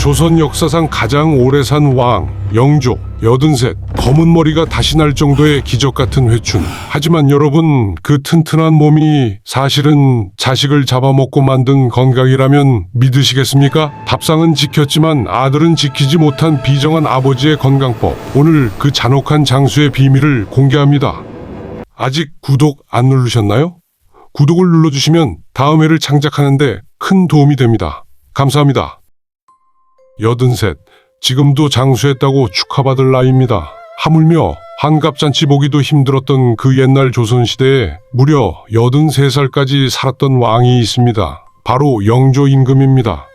조선 역사상 가장 오래 산 왕, 영조, 83, 검은 머리가 다시 날 정도의 기적 같은 회춘. 하지만 여러분, 그 튼튼한 몸이 사실은 자식을 잡아먹고 만든 건강이라면 믿으시겠습니까? 밥상은 지켰지만 아들은 지키지 못한 비정한 아버지의 건강법. 오늘 그 잔혹한 장수의 비밀을 공개합니다. 아직 구독 안 누르셨나요? 구독을 눌러주시면 다음 회를 창작하는데 큰 도움이 됩니다. 감사합니다. 83, 지금도 장수했다고 축하받을 나이입니다. 하물며 환갑잔치 보기도 힘들었던 그 옛날 조선시대에 무려 83살까지 살았던 왕이 있습니다. 바로 영조 임금입니다.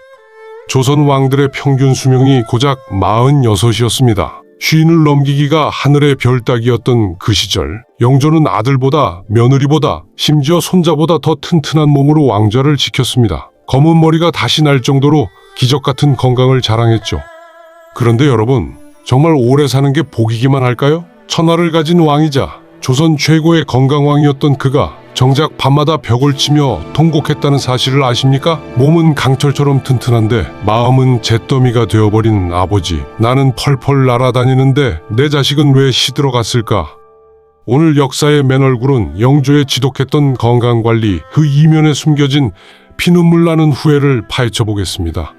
조선 왕들의 평균 수명이 고작 46이었습니다. 쉰을 넘기기가 하늘의 별 따기였던 그 시절, 영조는 아들보다 며느리보다 심지어 손자보다 더 튼튼한 몸으로 왕좌를 지켰습니다. 검은 머리가 다시 날 정도로 기적 같은 건강을 자랑했죠. 그런데 여러분, 정말 오래 사는 게 복이기만 할까요? 천하를 가진 왕이자 조선 최고의 건강왕이었던 그가 정작 밤마다 벽을 치며 통곡했다는 사실을 아십니까? 몸은 강철처럼 튼튼한데 마음은 잿더미가 되어버린 아버지. 나는 펄펄 날아다니는데 내 자식은 왜 시들어갔을까? 오늘 역사의 맨 얼굴은 영조의 지독했던 건강관리, 그 이면에 숨겨진 피눈물 나는 후회를 파헤쳐 보겠습니다.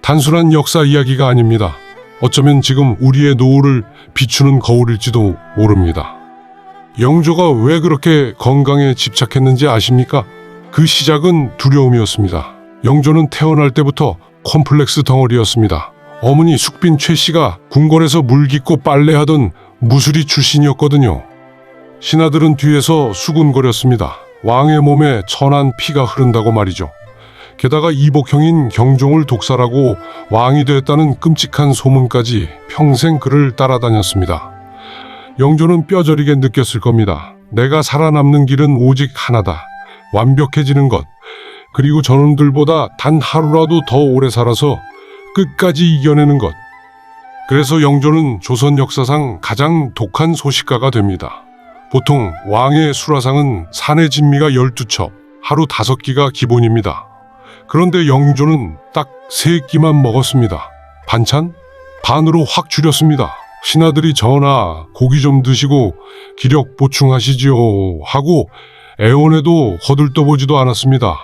단순한 역사 이야기가 아닙니다. 어쩌면 지금 우리의 노후를 비추는 거울일지도 모릅니다. 영조가 왜 그렇게 건강에 집착했는지 아십니까? 그 시작은 두려움이었습니다. 영조는 태어날 때부터 콤플렉스 덩어리였습니다. 어머니 숙빈 최 씨가 궁궐에서 물 깃고 빨래하던 무수리 출신이었거든요. 신하들은 뒤에서 수군거렸습니다. 왕의 몸에 천한 피가 흐른다고 말이죠. 게다가 이복형인 경종을 독살하고 왕이 되었다는 끔찍한 소문까지 평생 그를 따라다녔습니다. 영조는 뼈저리게 느꼈을 겁니다. 내가 살아남는 길은 오직 하나다. 완벽해지는 것. 그리고 저놈들보다 단 하루라도 더 오래 살아서 끝까지 이겨내는 것. 그래서 영조는 조선 역사상 가장 독한 소식가가 됩니다. 보통 왕의 수라상은 산의 진미가 12첩, 하루 5끼가 기본입니다. 그런데 영조는 딱 3끼만 먹었습니다. 반찬? 반으로 확 줄였습니다. 신하들이 전하, 고기 좀 드시고 기력 보충하시지요 하고 애원해도 허들떠보지도 않았습니다.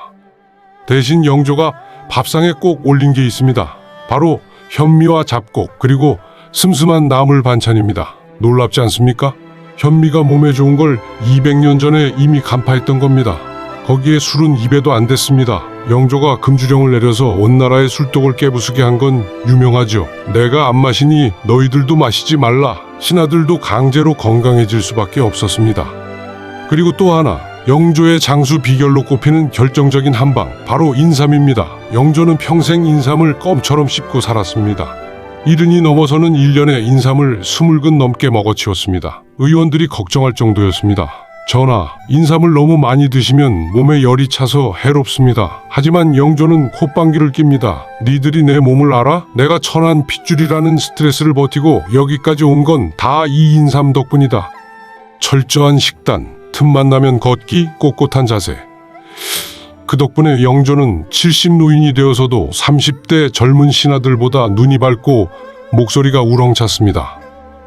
대신 영조가 밥상에 꼭 올린 게 있습니다. 바로 현미와 잡곡, 그리고 슴슴한 나물 반찬입니다. 놀랍지 않습니까? 현미가 몸에 좋은 걸 200년 전에 이미 간파했던 겁니다. 거기에 술은 입에도 안 댔습니다. 영조가 금주령을 내려서 온 나라의 술독을 깨부수게 한 건 유명하죠. 내가 안 마시니 너희들도 마시지 말라. 신하들도 강제로 건강해질 수밖에 없었습니다. 그리고 또 하나, 영조의 장수 비결로 꼽히는 결정적인 한방, 바로 인삼입니다. 영조는 평생 인삼을 껌처럼 씹고 살았습니다. 70이 넘어서는 1년에 인삼을 20근 넘게 먹어치웠습니다. 의원들이 걱정할 정도였습니다. 전하, 인삼을 너무 많이 드시면 몸에 열이 차서 해롭습니다. 하지만 영조는 콧방귀를 낍니다. 니들이 내 몸을 알아? 내가 천한 핏줄이라는 스트레스를 버티고 여기까지 온 건 다 이 인삼 덕분이다. 철저한 식단, 틈만 나면 걷기, 꼿꼿한 자세. 그 덕분에 영조는 70 노인이 되어서도 30대 젊은 신하들보다 눈이 밝고 목소리가 우렁찼습니다.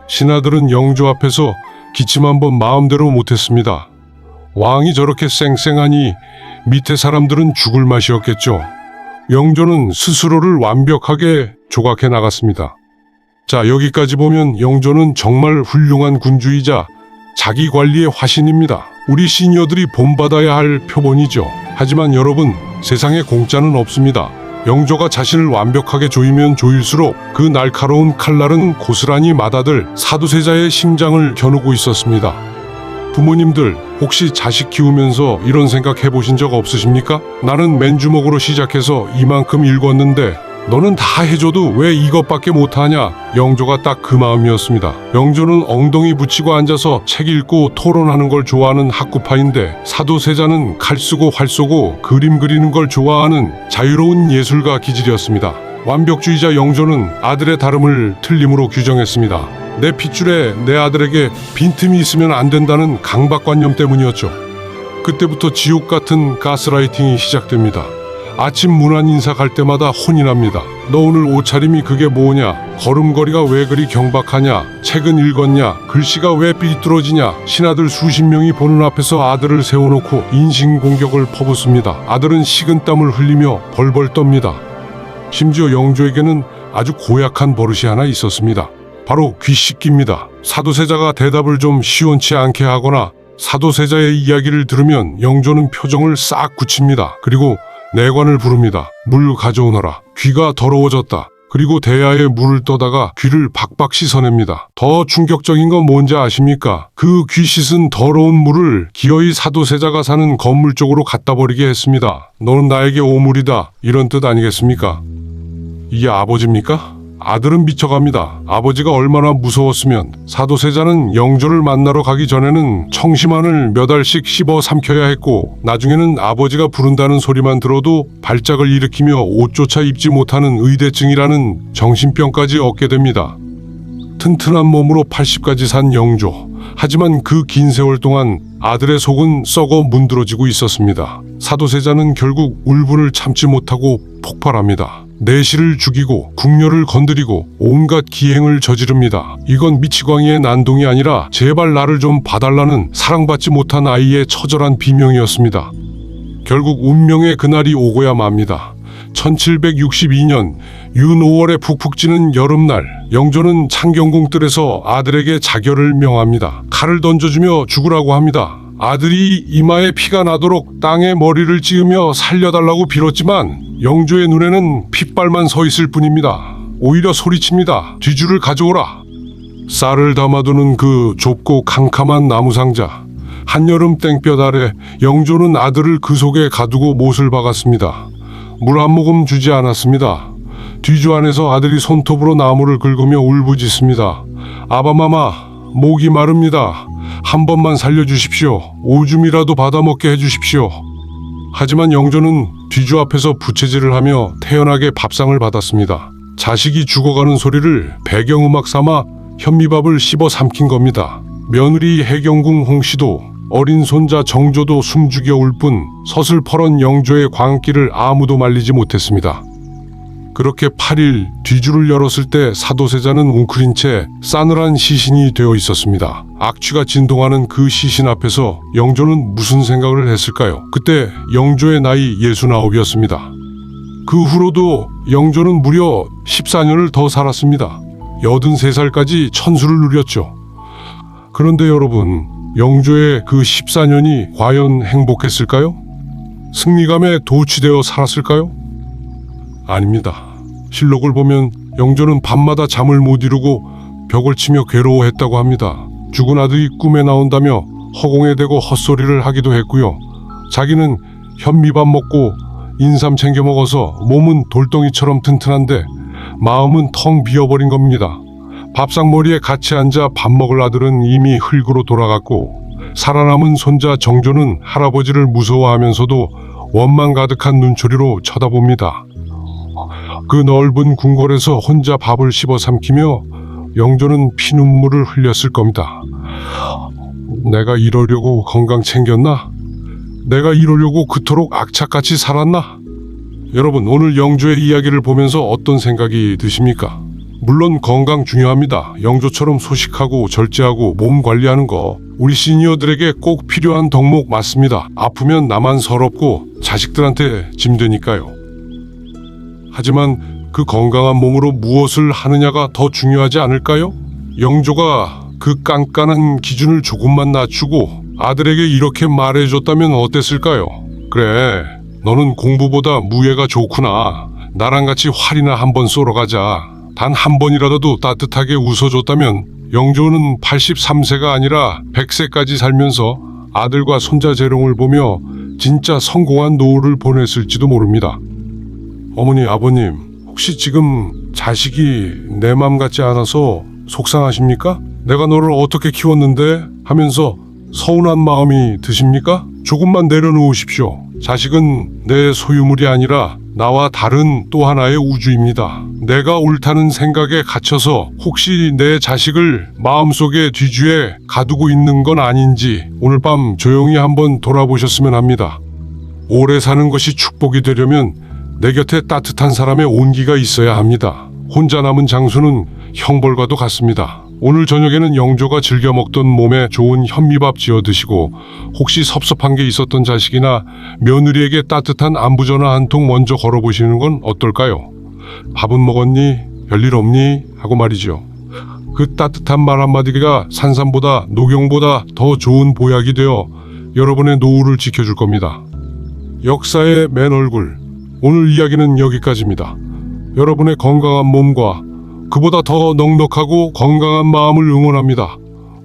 신하들은 영조 앞에서 기침 한번 마음대로 못했습니다. 왕이 저렇게 쌩쌩하니 밑에 사람들은 죽을 맛이었겠죠. 영조는 스스로를 완벽하게 조각해 나갔습니다. 자, 여기까지 보면 영조는 정말 훌륭한 군주이자 자기 관리의 화신입니다. 우리 시니어들이 본받아야 할 표본이죠. 하지만 여러분, 세상에 공짜는 없습니다. 영조가 자신을 완벽하게 조이면 조일수록 그 날카로운 칼날은 고스란히 맏아들 사두세자의 심장을 겨누고 있었습니다. 부모님들, 혹시 자식 키우면서 이런 생각 해보신 적 없으십니까? 나는 맨주먹으로 시작해서 이만큼 읽었는데 너는 다 해줘도 왜 이것밖에 못하냐? 영조가 딱 그 마음이었습니다. 영조는 엉덩이 붙이고 앉아서 책 읽고 토론하는 걸 좋아하는 학구파인데, 사도세자는 칼 쓰고 활 쏘고 그림 그리는 걸 좋아하는 자유로운 예술가 기질이었습니다. 완벽주의자 영조는 아들의 다름을 틀림으로 규정했습니다. 내 핏줄에 내 아들에게 빈틈이 있으면 안 된다는 강박관념 때문이었죠. 그때부터 지옥 같은 가스라이팅이 시작됩니다. 아침 문안 인사 갈 때마다 혼이 납니다. 너 오늘 옷차림이 그게 뭐냐? 걸음걸이가 왜 그리 경박하냐? 책은 읽었냐? 글씨가 왜 삐뚤어지냐? 신하들 수십 명이 보는 앞에서 아들을 세워놓고 인신공격을 퍼붓습니다. 아들은 식은땀을 흘리며 벌벌 떱니다. 심지어 영조에게는 아주 고약한 버릇이 하나 있었습니다. 바로 귀 씻깁니다. 사도세자가 대답을 좀 시원치 않게 하거나 사도세자의 이야기를 들으면 영조는 표정을 싹 굳힙니다. 그리고 내관을 부릅니다. 물 가져오너라. 귀가 더러워졌다. 그리고 대야에 물을 떠다가 귀를 박박 씻어냅니다. 더 충격적인 건 뭔지 아십니까? 그 귀 씻은 더러운 물을 기어이 사도세자가 사는 건물 쪽으로 갖다 버리게 했습니다. 너는 나에게 오물이다. 이런 뜻 아니겠습니까? 이게 아버지입니까? 아들은 미쳐갑니다. 아버지가 얼마나 무서웠으면 사도세자는 영조를 만나러 가기 전에는 청심환을 몇 알씩 씹어 삼켜야 했고 나중에는 아버지가 부른다는 소리만 들어도 발작을 일으키며 옷조차 입지 못하는 의대증이라는 정신병까지 얻게 됩니다. 튼튼한 몸으로 80까지 산 영조. 하지만 그 긴 세월 동안 아들의 속은 썩어 문드러지고 있었습니다. 사도세자는 결국 울분을 참지 못하고 폭발합니다. 내시를 죽이고 궁녀를 건드리고 온갖 기행을 저지릅니다. 이건 미치광이의 난동이 아니라 제발 나를 좀 봐달라는 사랑받지 못한 아이의 처절한 비명이었습니다. 결국 운명의 그날이 오고야 맙니다. 1762년 윤 5월에 푹푹 찌는 여름날, 영조는 창경궁 뜰에서 아들에게 자결을 명합니다. 칼을 던져주며 죽으라고 합니다. 아들이 이마에 피가 나도록 땅에 머리를 찌으며 살려달라고 빌었지만 영조의 눈에는 핏발만 서 있을 뿐입니다. 오히려 소리칩니다. 뒤줄을 가져오라. 쌀을 담아두는 그 좁고 캄캄한 나무상자. 한여름 땡볕 아래 영조는 아들을 그 속에 가두고 못을 박았습니다. 물 한 모금 주지 않았습니다. 뒤주 안에서 아들이 손톱으로 나무를 긁으며 울부짖습니다. 아바마마, 목이 마릅니다. 한 번만 살려주십시오. 오줌이라도 받아먹게 해주십시오. 하지만 영조는 뒤주 앞에서 부채질을 하며 태연하게 밥상을 받았습니다. 자식이 죽어가는 소리를 배경음악 삼아 현미밥을 씹어 삼킨 겁니다. 며느리 해경궁 홍씨도 어린 손자 정조도 숨죽여 울 뿐 서슬퍼런 영조의 광기를 아무도 말리지 못했습니다. 그렇게 8일 뒤주를 열었을 때 사도세자는 웅크린 채 싸늘한 시신이 되어 있었습니다. 악취가 진동하는 그 시신 앞에서 영조는 무슨 생각을 했을까요? 그때 영조의 나이 69이었습니다. 그 후로도 영조는 무려 14년을 더 살았습니다. 83살까지 천수를 누렸죠. 그런데 여러분, 영조의 그 14년이 과연 행복했을까요? 승리감에 도취되어 살았을까요? 아닙니다. 실록을 보면 영조는 밤마다 잠을 못 이루고 벽을 치며 괴로워했다고 합니다. 죽은 아들이 꿈에 나온다며 허공에 대고 헛소리를 하기도 했고요. 자기는 현미밥 먹고 인삼 챙겨 먹어서 몸은 돌덩이처럼 튼튼한데 마음은 텅 비어버린 겁니다. 밥상머리에 같이 앉아 밥 먹을 아들은 이미 흙으로 돌아갔고 살아남은 손자 정조는 할아버지를 무서워하면서도 원망 가득한 눈초리로 쳐다봅니다. 그 넓은 궁궐에서 혼자 밥을 씹어 삼키며 영조는 피눈물을 흘렸을 겁니다. 내가 이러려고 건강 챙겼나? 내가 이러려고 그토록 악착같이 살았나? 여러분, 오늘 영조의 이야기를 보면서 어떤 생각이 드십니까? 물론 건강 중요합니다. 영조처럼 소식하고 절제하고 몸 관리하는 거 우리 시니어들에게 꼭 필요한 덕목 맞습니다. 아프면 나만 서럽고 자식들한테 짐 되니까요. 하지만 그 건강한 몸으로 무엇을 하느냐가 더 중요하지 않을까요? 영조가 그 깐깐한 기준을 조금만 낮추고 아들에게 이렇게 말해줬다면 어땠을까요? 그래, 너는 공부보다 무예가 좋구나. 나랑 같이 활이나 한번 쏘러 가자. 단 한 번이라도 따뜻하게 웃어줬다면 영조는 83세가 아니라 100세까지 살면서 아들과 손자 재롱을 보며 진짜 성공한 노후를 보냈을지도 모릅니다. 어머니, 아버님, 혹시 지금 자식이 내 맘 같지 않아서 속상하십니까? 내가 너를 어떻게 키웠는데 하면서 서운한 마음이 드십니까? 조금만 내려놓으십시오. 자식은 내 소유물이 아니라 나와 다른 또 하나의 우주입니다. 내가 옳다는 생각에 갇혀서 혹시 내 자식을 마음속에 뒤주에 가두고 있는 건 아닌지 오늘 밤 조용히 한번 돌아보셨으면 합니다. 오래 사는 것이 축복이 되려면 내 곁에 따뜻한 사람의 온기가 있어야 합니다. 혼자 남은 장수는 형벌과도 같습니다. 오늘 저녁에는 영조가 즐겨 먹던 몸에 좋은 현미밥 지어 드시고 혹시 섭섭한 게 있었던 자식이나 며느리에게 따뜻한 안부 전화 한 통 먼저 걸어보시는 건 어떨까요? 밥은 먹었니? 별일 없니? 하고 말이죠. 그 따뜻한 말 한마디가 산삼보다 녹용보다 더 좋은 보약이 되어 여러분의 노후를 지켜줄 겁니다. 역사의 맨 얼굴. 오늘 이야기는 여기까지입니다. 여러분의 건강한 몸과 그보다 더 넉넉하고 건강한 마음을 응원합니다.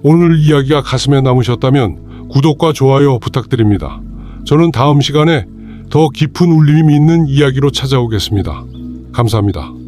오늘 이야기가 가슴에 남으셨다면 구독과 좋아요 부탁드립니다. 저는 다음 시간에 더 깊은 울림이 있는 이야기로 찾아오겠습니다. 감사합니다.